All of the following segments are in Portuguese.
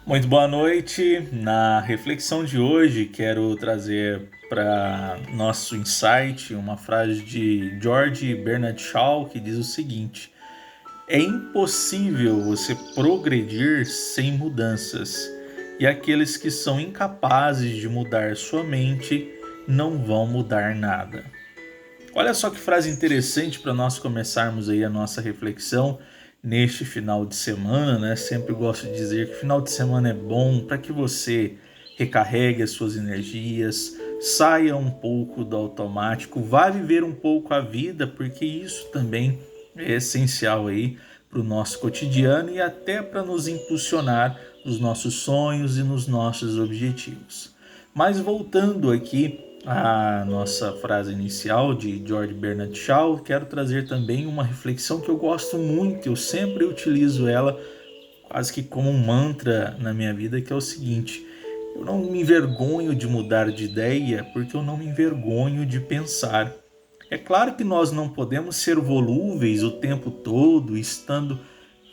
Muito boa noite. Na reflexão de hoje, quero trazer para nosso insight uma frase de George Bernard Shaw que diz o seguinte: é impossível você progredir sem mudanças, e aqueles que são incapazes de mudar sua mente não vão mudar nada. Olha só que frase interessante para nós começarmos aí a nossa reflexão neste final de semana, né? Sempre gosto de dizer que final de semana é bom para que você recarregue as suas energias, saia um pouco do automático, vá viver um pouco a vida, porque isso também é essencial aí para o nosso cotidiano e até para nos impulsionar nos nossos sonhos e nos nossos objetivos. Mas voltando aqui à nossa frase inicial de George Bernard Shaw, quero trazer também uma reflexão que eu gosto muito, eu sempre utilizo ela quase que como um mantra na minha vida, que é o seguinte: eu não me envergonho de mudar de ideia porque eu não me envergonho de pensar. É claro que nós não podemos ser volúveis o tempo todo, estando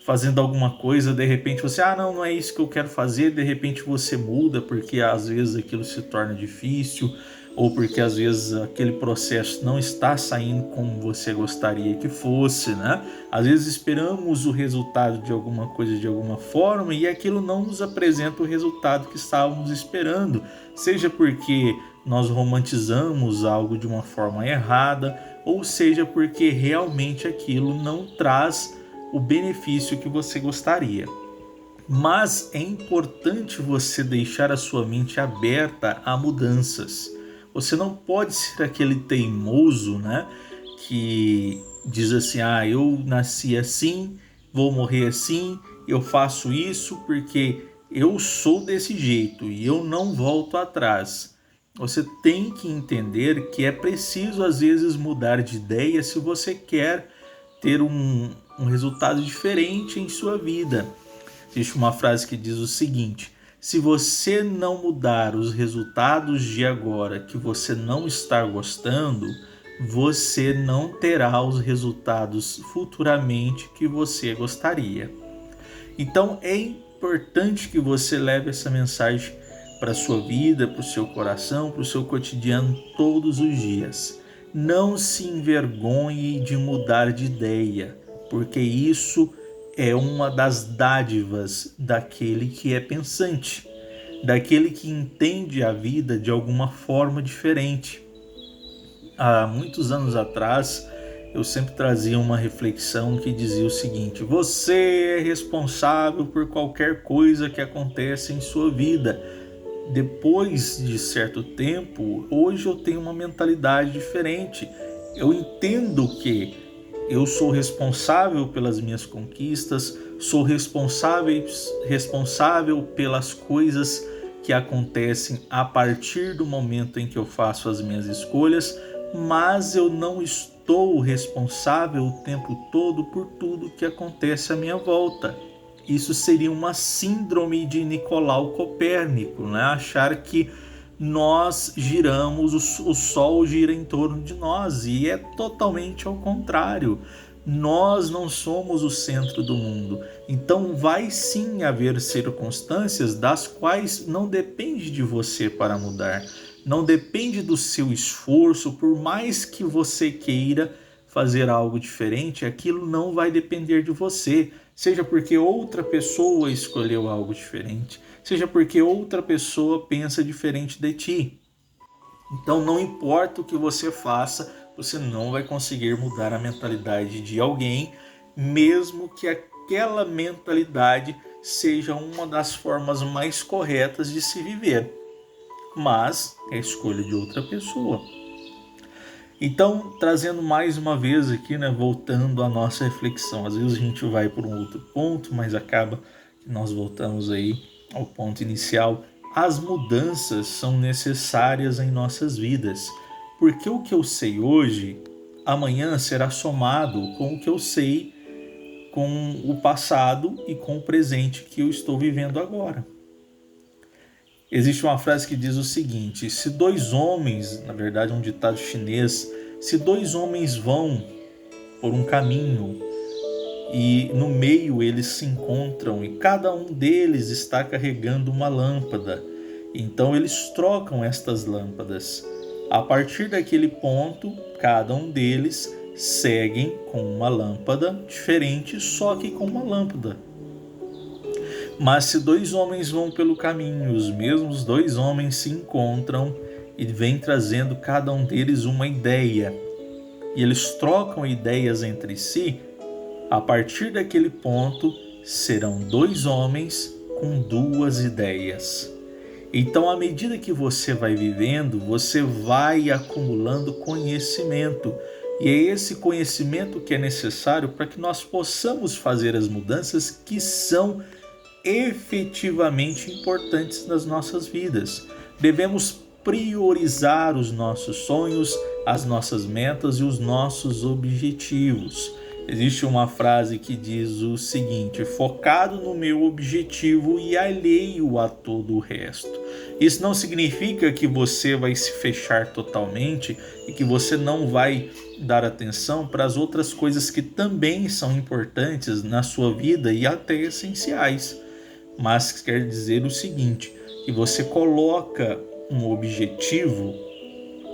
fazendo alguma coisa, de repente você, não é isso que eu quero fazer, de repente você muda porque às vezes aquilo se torna difícil, ou porque às vezes aquele processo não está saindo como você gostaria que fosse, né? Às vezes esperamos o resultado de alguma coisa de alguma forma e aquilo não nos apresenta o resultado que estávamos esperando, seja porque nós romantizamos algo de uma forma errada, ou seja porque realmente aquilo não traz o benefício que você gostaria. Mas é importante você deixar a sua mente aberta a mudanças. Você não pode ser aquele teimoso, né, que diz assim: eu nasci assim, vou morrer assim, eu faço isso porque eu sou desse jeito e eu não volto atrás. Você tem que entender que é preciso às vezes mudar de ideia se você quer ter um resultado diferente em sua vida. Existe uma frase que diz o seguinte: se você não mudar os resultados de agora que você não está gostando, você não terá os resultados futuramente que você gostaria. Então é importante que você leve essa mensagem para a sua vida, para o seu coração, para o seu cotidiano todos os dias. Não se envergonhe de mudar de ideia, porque isso é uma das dádivas daquele que é pensante, daquele que entende a vida de alguma forma diferente. Há muitos anos atrás, eu sempre trazia uma reflexão que dizia o seguinte: você é responsável por qualquer coisa que acontece em sua vida. Depois de certo tempo, hoje eu tenho uma mentalidade diferente. Eu entendo que eu sou responsável pelas minhas conquistas, sou responsável pelas coisas que acontecem a partir do momento em que eu faço as minhas escolhas, mas eu não estou responsável o tempo todo por tudo que acontece à minha volta. Isso seria uma síndrome de Nicolau Copérnico, né? Achar que nós giramos, o Sol gira em torno de nós, e é totalmente ao contrário. Nós não somos o centro do mundo. Então vai sim haver circunstâncias das quais não depende de você para mudar. Não depende do seu esforço, por mais que você queira fazer algo diferente, aquilo não vai depender de você. Seja porque outra pessoa escolheu algo diferente, seja porque outra pessoa pensa diferente de ti. Então não importa o que você faça, você não vai conseguir mudar a mentalidade de alguém, mesmo que aquela mentalidade seja uma das formas mais corretas de se viver. Mas é a escolha de outra pessoa. Então, trazendo mais uma vez aqui, né, voltando à nossa reflexão. Às vezes a gente vai por um outro ponto, mas acaba que nós voltamos aí ao ponto inicial. As mudanças são necessárias em nossas vidas, porque o que eu sei hoje, amanhã será somado com o que eu sei com o passado e com o presente que eu estou vivendo agora. Existe uma frase que diz o seguinte: se dois homens, na verdade é um ditado chinês, se dois homens vão por um caminho e no meio eles se encontram e cada um deles está carregando uma lâmpada. Então eles trocam estas lâmpadas. A partir daquele ponto, cada um deles seguem com uma lâmpada diferente, só que com uma lâmpada. Mas se dois homens vão pelo caminho, os mesmos dois homens se encontram e vêm trazendo cada um deles uma ideia, e eles trocam ideias entre si, a partir daquele ponto serão dois homens com duas ideias. Então, à medida que você vai vivendo, você vai acumulando conhecimento. E é esse conhecimento que é necessário para que nós possamos fazer as mudanças que são efetivamente importantes nas nossas vidas. Devemos priorizar os nossos sonhos, as nossas metas e os nossos objetivos. Existe uma frase que diz o seguinte: focado no meu objetivo e alheio a todo o resto. Isso não significa que você vai se fechar totalmente e que você não vai dar atenção para as outras coisas que também são importantes na sua vida e até essenciais. Mas quer dizer o seguinte, que você coloca um objetivo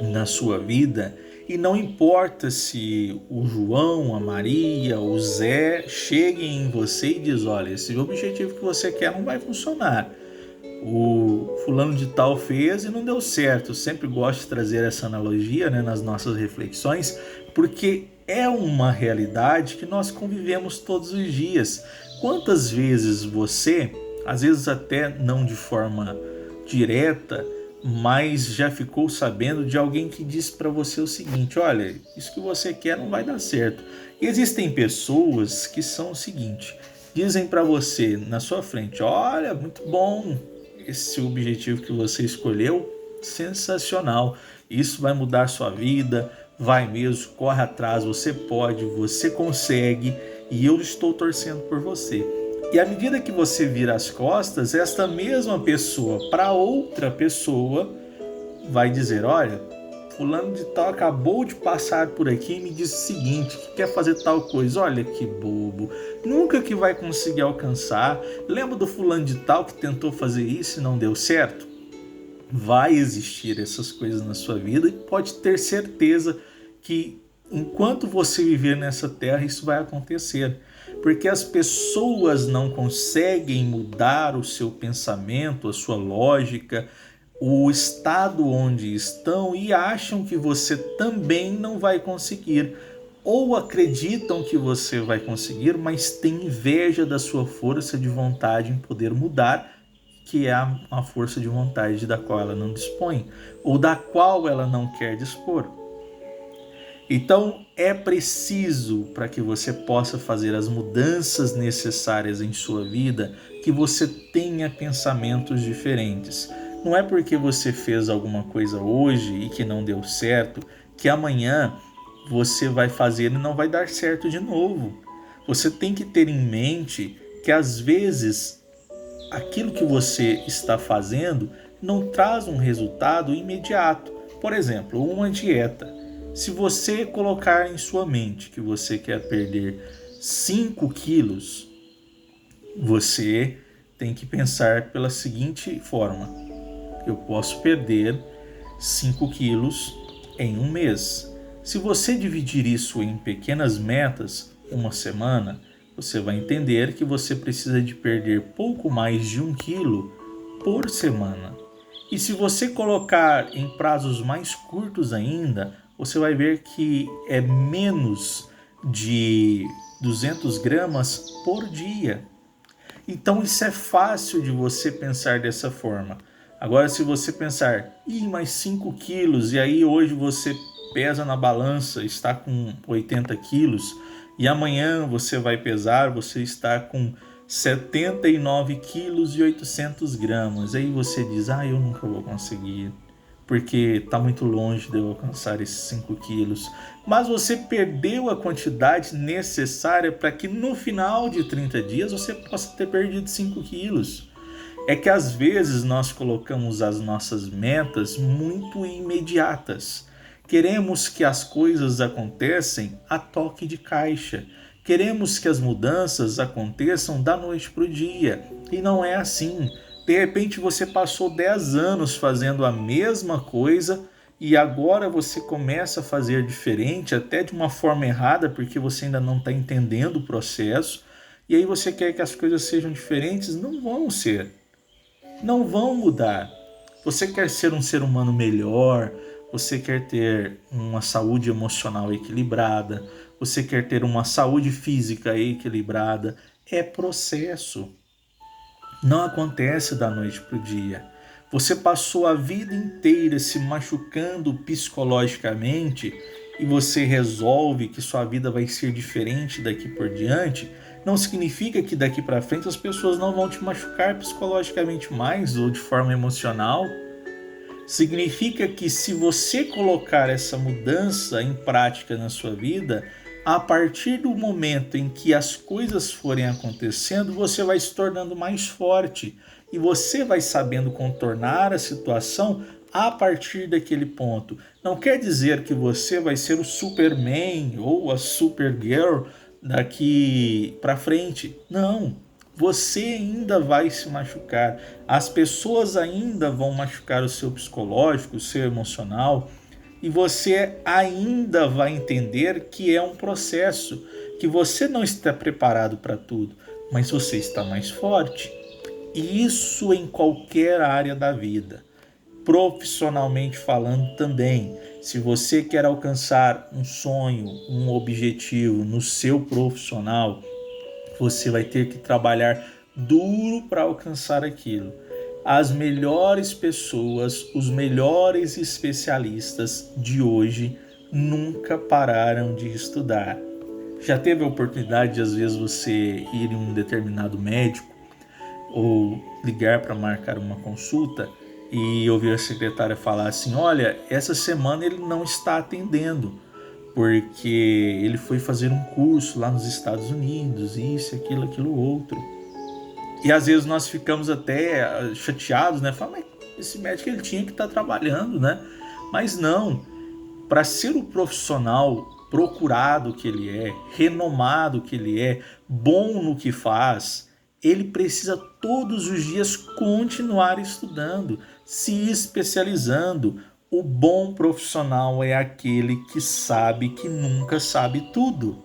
na sua vida e não importa se o João, a Maria, o Zé cheguem em você e diz: olha, esse objetivo que você quer não vai funcionar. O fulano de tal fez e não deu certo. Eu sempre gosto de trazer essa analogia, né, nas nossas reflexões, porque é uma realidade que nós convivemos todos os dias. Quantas vezes você, às vezes até não de forma direta, mas já ficou sabendo de alguém que disse para você o seguinte: olha, isso que você quer não vai dar certo. E existem pessoas que são o seguinte, dizem para você na sua frente: olha, muito bom, esse objetivo que você escolheu, sensacional, isso vai mudar a sua vida, vai mesmo, corre atrás, você pode, você consegue e eu estou torcendo por você. E à medida que você vira as costas, esta mesma pessoa para outra pessoa vai dizer: olha, fulano de tal acabou de passar por aqui e me disse o seguinte, que quer fazer tal coisa. Olha que bobo, nunca que vai conseguir alcançar. Lembra do fulano de tal que tentou fazer isso e não deu certo? Vai existir essas coisas na sua vida e pode ter certeza que enquanto você viver nessa terra isso vai acontecer. Porque as pessoas não conseguem mudar o seu pensamento, a sua lógica, o estado onde estão e acham que você também não vai conseguir. Ou acreditam que você vai conseguir, mas têm inveja da sua força de vontade em poder mudar, que é a força de vontade da qual ela não dispõe, ou da qual ela não quer dispor. Então é preciso, para que você possa fazer as mudanças necessárias em sua vida, que você tenha pensamentos diferentes. Não é porque você fez alguma coisa hoje e que não deu certo, que amanhã você vai fazer e não vai dar certo de novo. Você tem que ter em mente que às vezes aquilo que você está fazendo não traz um resultado imediato. Por exemplo, uma dieta. Se você colocar em sua mente que você quer perder 5 quilos, você tem que pensar pela seguinte forma: eu posso perder 5 quilos em um mês. Se você dividir isso em pequenas metas, uma semana, você vai entender que você precisa de perder pouco mais de 1 quilo por semana. E se você colocar em prazos mais curtos ainda, você vai ver que é menos de 200 gramas por dia. Então isso é fácil de você pensar dessa forma. Agora, se você pensar, mais 5 quilos, e aí hoje você pesa na balança, está com 80 quilos, e amanhã você vai pesar, você está com 79 quilos e 800 gramas. Aí você diz: eu nunca vou conseguir, porque está muito longe de eu alcançar esses 5 quilos. Mas você perdeu a quantidade necessária para que no final de 30 dias você possa ter perdido 5 quilos. É que às vezes nós colocamos as nossas metas muito imediatas. Queremos que as coisas aconteçam a toque de caixa. Queremos que as mudanças aconteçam da noite para o dia. E não é assim. De repente você passou 10 anos fazendo a mesma coisa e agora você começa a fazer diferente, até de uma forma errada, porque você ainda não está entendendo o processo. E aí você quer que as coisas sejam diferentes? Não vão ser. Não vão mudar. Você quer ser um ser humano melhor, você quer ter uma saúde emocional equilibrada, você quer ter uma saúde física equilibrada. É processo. Não acontece da noite para o dia. Você passou a vida inteira se machucando psicologicamente e você resolve que sua vida vai ser diferente daqui por diante, não significa que daqui para frente as pessoas não vão te machucar psicologicamente mais ou de forma emocional. Significa que se você colocar essa mudança em prática na sua vida, a partir do momento em que as coisas forem acontecendo, você vai se tornando mais forte e você vai sabendo contornar a situação a partir daquele ponto. Não quer dizer que você vai ser o Superman ou a Supergirl daqui para frente. Não. Você ainda vai se machucar, as pessoas ainda vão machucar o seu psicológico, o seu emocional, e você ainda vai entender que é um processo, que você não está preparado para tudo, mas você está mais forte. E isso em qualquer área da vida. Profissionalmente falando também, se você quer alcançar um sonho, um objetivo no seu profissional, você vai ter que trabalhar duro para alcançar aquilo. As melhores pessoas, os melhores especialistas de hoje nunca pararam de estudar. Já teve a oportunidade de, às vezes, você ir em um determinado médico ou ligar para marcar uma consulta e ouvir a secretária falar assim: olha, essa semana ele não está atendendo porque ele foi fazer um curso lá nos Estados Unidos, isso, aquilo, outro. E às vezes nós ficamos até chateados, né? Fala, mas esse médico ele tinha que estar trabalhando, né? Mas não, para ser o profissional procurado que ele é, renomado que ele é, bom no que faz, ele precisa todos os dias continuar estudando, se especializando. O bom profissional é aquele que sabe que nunca sabe tudo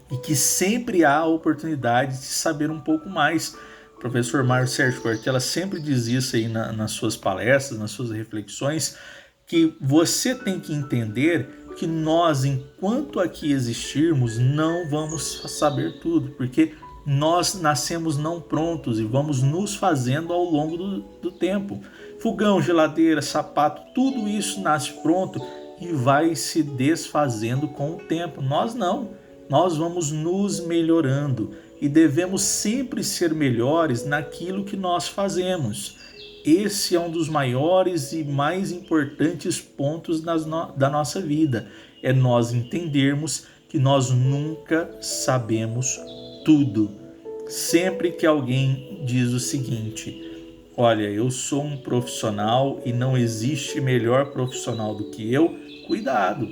e que sempre há a oportunidade de saber um pouco mais. O professor Mário Sérgio Cortella sempre diz isso aí nas suas palestras, nas suas reflexões, que você tem que entender que nós, enquanto aqui existirmos, não vamos saber tudo, porque nós nascemos não prontos e vamos nos fazendo ao longo do tempo. Fogão, geladeira, sapato, tudo isso nasce pronto e vai se desfazendo com o tempo. Nós não. Nós vamos nos melhorando e devemos sempre ser melhores naquilo que nós fazemos. Esse é um dos maiores e mais importantes pontos da nossa vida. É nós entendermos que nós nunca sabemos tudo. Sempre que alguém diz o seguinte: olha, eu sou um profissional e não existe melhor profissional do que eu, cuidado.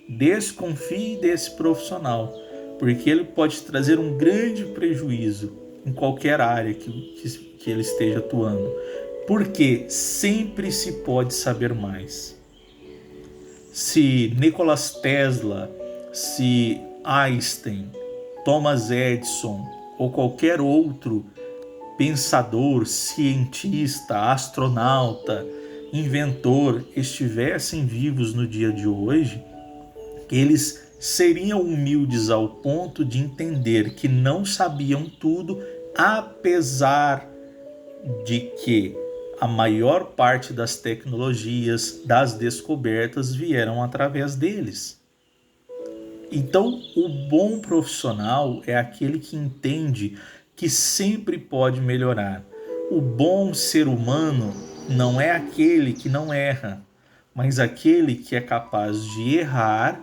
Desconfie desse profissional, porque ele pode trazer um grande prejuízo em qualquer área que ele esteja atuando. Porque sempre se pode saber mais. Se Nikola Tesla, se Einstein, Thomas Edison ou qualquer outro pensador, cientista, astronauta, inventor estivessem vivos no dia de hoje, eles seriam humildes ao ponto de entender que não sabiam tudo, apesar de que a maior parte das tecnologias, das descobertas vieram através deles. Então, o bom profissional é aquele que entende que sempre pode melhorar. O bom ser humano não é aquele que não erra, mas aquele que é capaz de errar,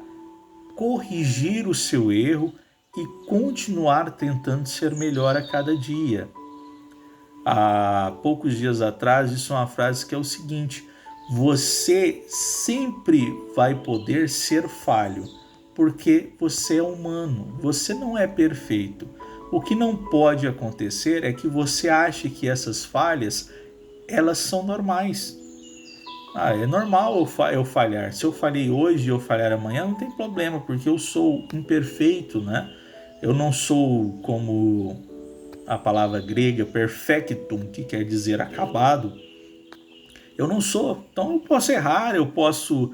corrigir o seu erro e continuar tentando ser melhor a cada dia. Há poucos dias atrás, disse uma frase que é o seguinte: você sempre vai poder ser falho, porque você é humano, você não é perfeito. O que não pode acontecer é que você ache que essas falhas, elas são normais. É normal eu falhar. Se eu falhei hoje e eu falhar amanhã, não tem problema, porque eu sou imperfeito, né? Eu não sou como a palavra grega perfectum, que quer dizer acabado. Eu não sou. Então eu posso errar, eu posso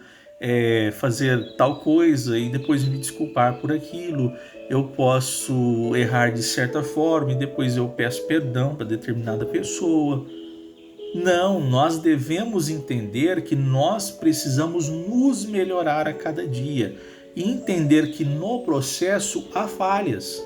fazer tal coisa e depois me desculpar por aquilo. Eu posso errar de certa forma e depois eu peço perdão para determinada pessoa. Não, nós devemos entender que nós precisamos nos melhorar a cada dia e entender que no processo há falhas,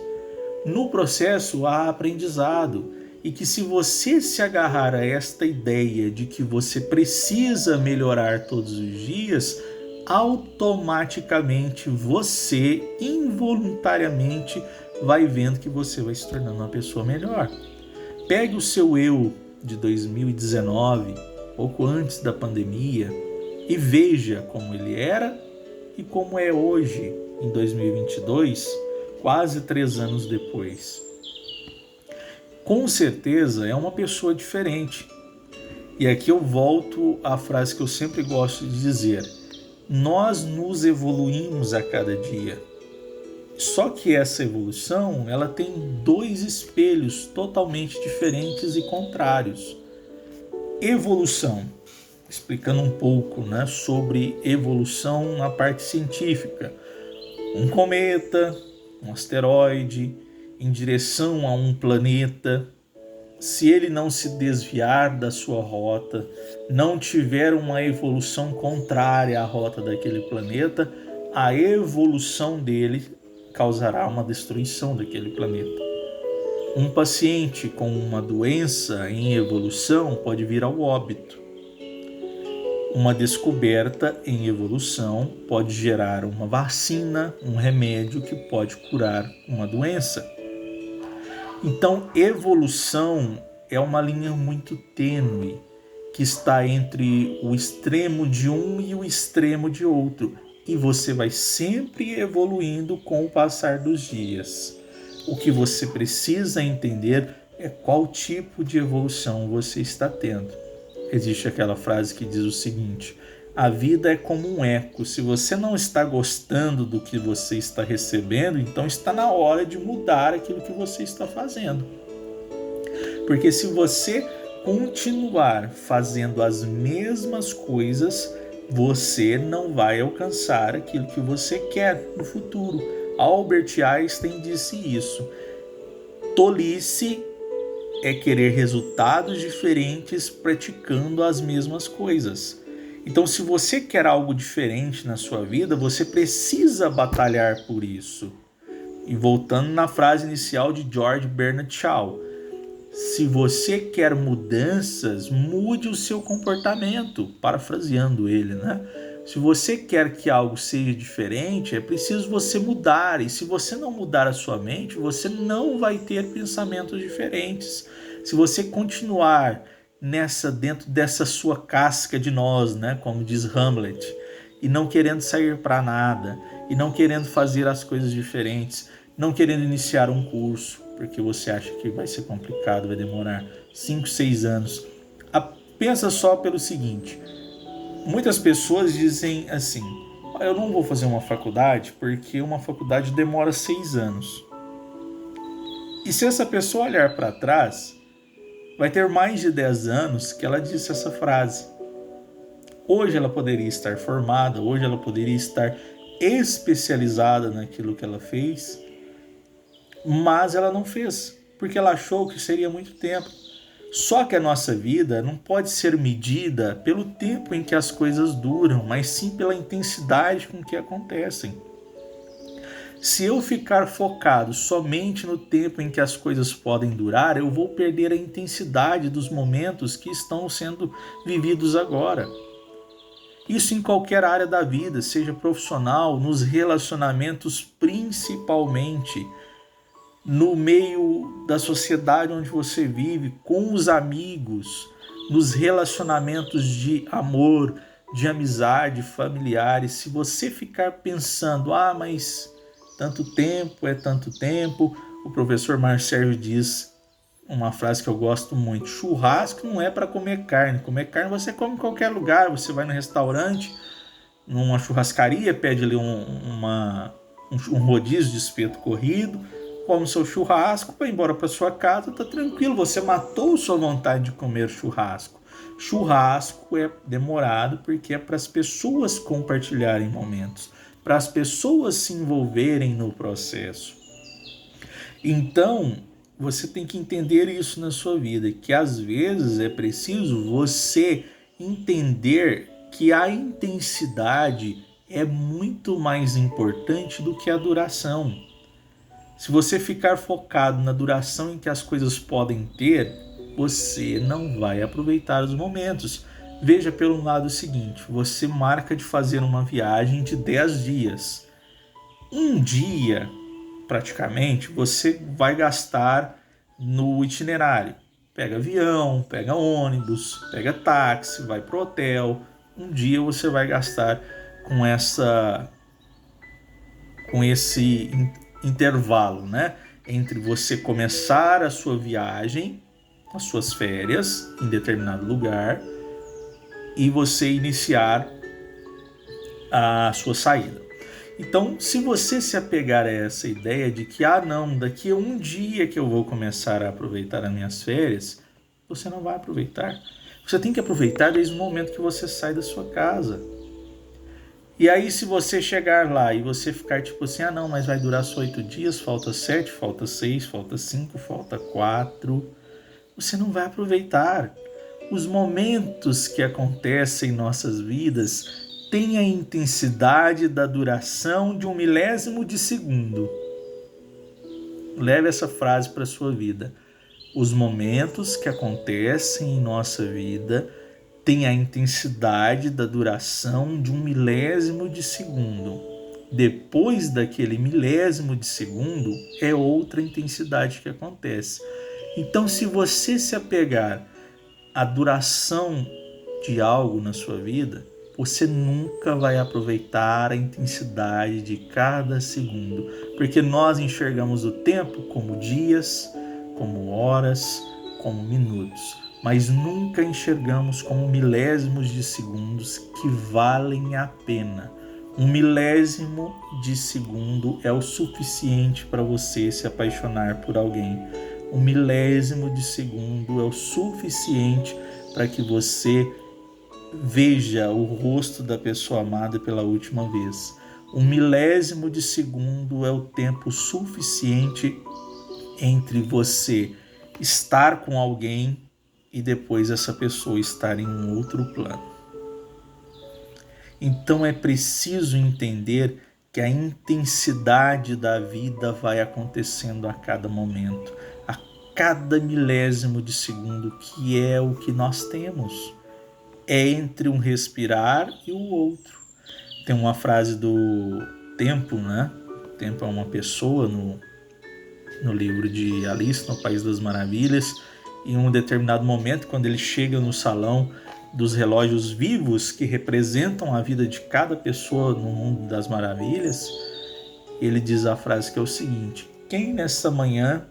no processo há aprendizado e que se você se agarrar a esta ideia de que você precisa melhorar todos os dias, automaticamente você, involuntariamente, vai vendo que você vai se tornando uma pessoa melhor. Pegue o seu eu de 2019, pouco antes da pandemia, e veja como ele era e como é hoje, em 2022, quase 3 anos depois. Com certeza é uma pessoa diferente. E aqui eu volto à frase que eu sempre gosto de dizer: nós nos evoluímos a cada dia. Só que essa evolução, ela tem 2 espelhos totalmente diferentes e contrários. Evolução, explicando um pouco, né, sobre evolução na parte científica. Um cometa, um asteroide, em direção a um planeta, se ele não se desviar da sua rota, não tiver uma evolução contrária à rota daquele planeta, a evolução dele causará uma destruição daquele planeta. Um paciente com uma doença em evolução pode vir ao óbito. Uma descoberta em evolução pode gerar uma vacina, um remédio que pode curar uma doença. Então, evolução é uma linha muito tênue que está entre o extremo de um e o extremo de outro. E você vai sempre evoluindo com o passar dos dias. O que você precisa entender é qual tipo de evolução você está tendo. Existe aquela frase que diz o seguinte: a vida é como um eco. Se você não está gostando do que você está recebendo, então está na hora de mudar aquilo que você está fazendo. Porque se você continuar fazendo as mesmas coisas, você não vai alcançar aquilo que você quer no futuro. Albert Einstein disse isso. Tolice é querer resultados diferentes praticando as mesmas coisas. Então, se você quer algo diferente na sua vida, você precisa batalhar por isso. E voltando na frase inicial de George Bernard Shaw, se você quer mudanças, mude o seu comportamento, parafraseando ele, né? Se você quer que algo seja diferente, é preciso você mudar. E se você não mudar a sua mente, você não vai ter pensamentos diferentes. Se você continuar dentro dessa sua casca de nós, né, como diz Hamlet, e não querendo sair para nada, e não querendo fazer as coisas diferentes, não querendo iniciar um curso, porque você acha que vai ser complicado, vai demorar 5, 6 anos. Pensa só pelo seguinte: muitas pessoas dizem assim: eu não vou fazer uma faculdade porque uma faculdade demora 6 anos. E se essa pessoa olhar para trás, vai ter mais de 10 anos que ela disse essa frase. Hoje ela poderia estar formada, hoje ela poderia estar especializada naquilo que ela fez, mas ela não fez, porque ela achou que seria muito tempo. Só que a nossa vida não pode ser medida pelo tempo em que as coisas duram, mas sim pela intensidade com que acontecem. Se eu ficar focado somente no tempo em que as coisas podem durar, eu vou perder a intensidade dos momentos que estão sendo vividos agora. Isso em qualquer área da vida, seja profissional, nos relacionamentos principalmente, no meio da sociedade onde você vive, com os amigos, nos relacionamentos de amor, de amizade, familiares, se você ficar pensando, mas tanto tempo é tanto tempo, o professor Marcelo diz uma frase que eu gosto muito: churrasco não é para comer carne. Comer carne você come em qualquer lugar. Você vai no restaurante, numa churrascaria, pede ali um rodízio de espeto corrido, come seu churrasco, vai embora para sua casa, tá tranquilo. Você matou sua vontade de comer churrasco. Churrasco é demorado porque é para as pessoas compartilharem momentos, para as pessoas se envolverem no processo. Então, você tem que entender isso na sua vida, que às vezes é preciso você entender que a intensidade é muito mais importante do que a duração. Se você ficar focado na duração em que as coisas podem ter, você não vai aproveitar os momentos. Veja pelo lado seguinte, você marca de fazer uma viagem de 10 dias. Um dia, praticamente, você vai gastar no itinerário. Pega avião, pega ônibus, pega táxi, vai pro hotel. Um dia você vai gastar com esse intervalo, né? Entre você começar a sua viagem, as suas férias em determinado lugar e você iniciar a sua saída. Então, se você se apegar a essa ideia de que, não, daqui a um dia que eu vou começar a aproveitar as minhas férias, você não vai aproveitar. Você tem que aproveitar desde o momento que você sai da sua casa. E aí, se você chegar lá e você ficar tipo assim, não, mas vai durar só 8 dias, falta 7, falta 6, falta 5, falta 4, você não vai aproveitar. Os momentos que acontecem em nossas vidas têm a intensidade da duração de 1/1000 de segundo. Leve essa frase para a sua vida. Os momentos que acontecem em nossa vida têm a intensidade da duração de 1/1000 de segundo. Depois daquele 1/1000 de segundo, é outra intensidade que acontece. Então, se você se apegar à duração de algo na sua vida, você nunca vai aproveitar a intensidade de cada segundo, porque nós enxergamos o tempo como dias, como horas, como minutos, mas nunca enxergamos como milésimos de segundos que valem a pena. 1/1000 de segundo é o suficiente para você se apaixonar por alguém. 1/1000 de segundo é o suficiente para que você veja o rosto da pessoa amada pela última vez. 1/1000 de segundo é o tempo suficiente entre você estar com alguém e depois essa pessoa estar em um outro plano. Então é preciso entender que a intensidade da vida vai acontecendo a cada momento, a cada milésimo de segundo, que é o que nós temos. É entre um respirar e o outro. Tem uma frase do Tempo, né? O Tempo é uma pessoa no livro de Alice no País das Maravilhas. Em um determinado momento, quando ele chega no salão dos relógios vivos que representam a vida de cada pessoa no mundo das maravilhas, ele diz a frase que é o seguinte: quem nessa manhã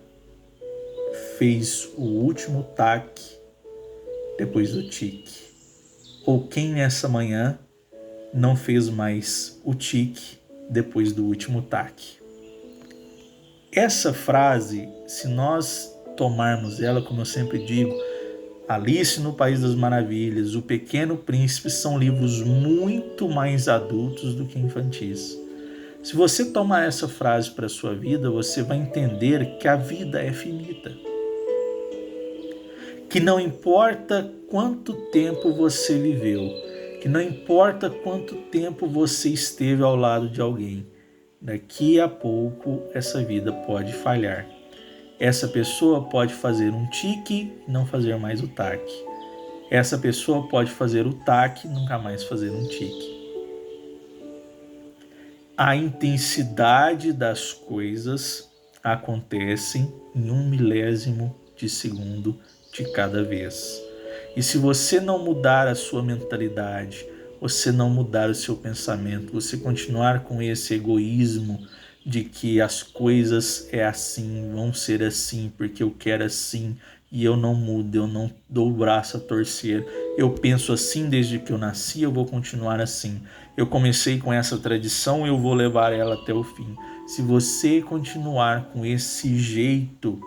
fez o último taque depois do tique? Ou quem nessa manhã não fez mais o tique depois do último taque? Essa frase, se nós tomarmos ela, como eu sempre digo, Alice no País das Maravilhas, O Pequeno Príncipe são livros muito mais adultos do que infantis. Se você tomar essa frase para a sua vida, você vai entender que a vida é finita. Que não importa quanto tempo você viveu, que não importa quanto tempo você esteve ao lado de alguém, daqui a pouco essa vida pode falhar. Essa pessoa pode fazer um tique e não fazer mais o taque. Essa pessoa pode fazer o taque e nunca mais fazer um tique. A intensidade das coisas acontecem em 1/1000 de segundo de cada vez. E se você não mudar a sua mentalidade, você não mudar o seu pensamento, você continuar com esse egoísmo de que as coisas é assim, vão ser assim, porque eu quero assim, e eu não mudo, eu não dou o braço a torcer. Eu penso assim desde que eu nasci, eu vou continuar assim. Eu comecei com essa tradição, eu vou levar ela até o fim. Se você continuar com esse jeito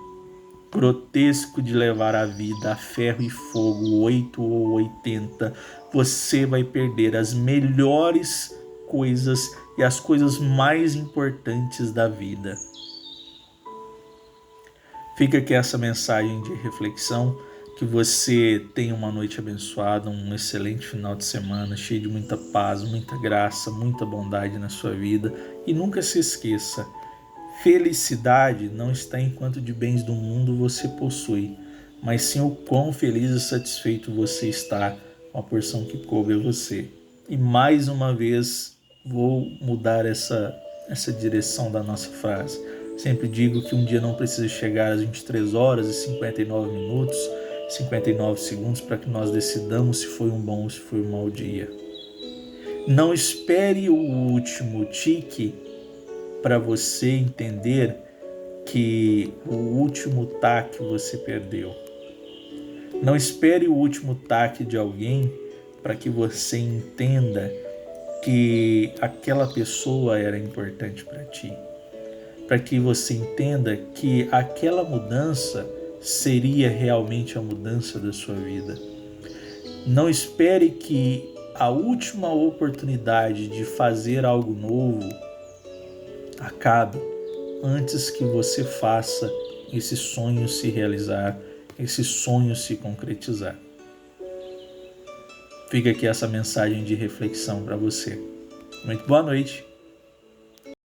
grotesco de levar a vida a ferro e fogo, 8 ou 80, você vai perder as melhores coisas e as coisas mais importantes da vida. Fica aqui essa mensagem de reflexão, que você tenha uma noite abençoada, um excelente final de semana, cheio de muita paz, muita graça, muita bondade na sua vida. E nunca se esqueça, felicidade não está em quanto de bens do mundo você possui, mas sim o quão feliz e satisfeito você está com a porção que coube a você. E mais uma vez vou mudar essa direção da nossa frase. Sempre digo que um dia não precisa chegar às 23 horas e 59 minutos, 59 segundos para que nós decidamos se foi um bom ou se foi um mau dia. Não espere o último tique para você entender que o último taque você perdeu. Não espere o último taque de alguém para que você entenda que aquela pessoa era importante para ti. Para que você entenda que aquela mudança seria realmente a mudança da sua vida. Não espere que a última oportunidade de fazer algo novo acabe antes que você faça esse sonho se realizar, esse sonho se concretizar. Fica aqui essa mensagem de reflexão para você. Muito boa noite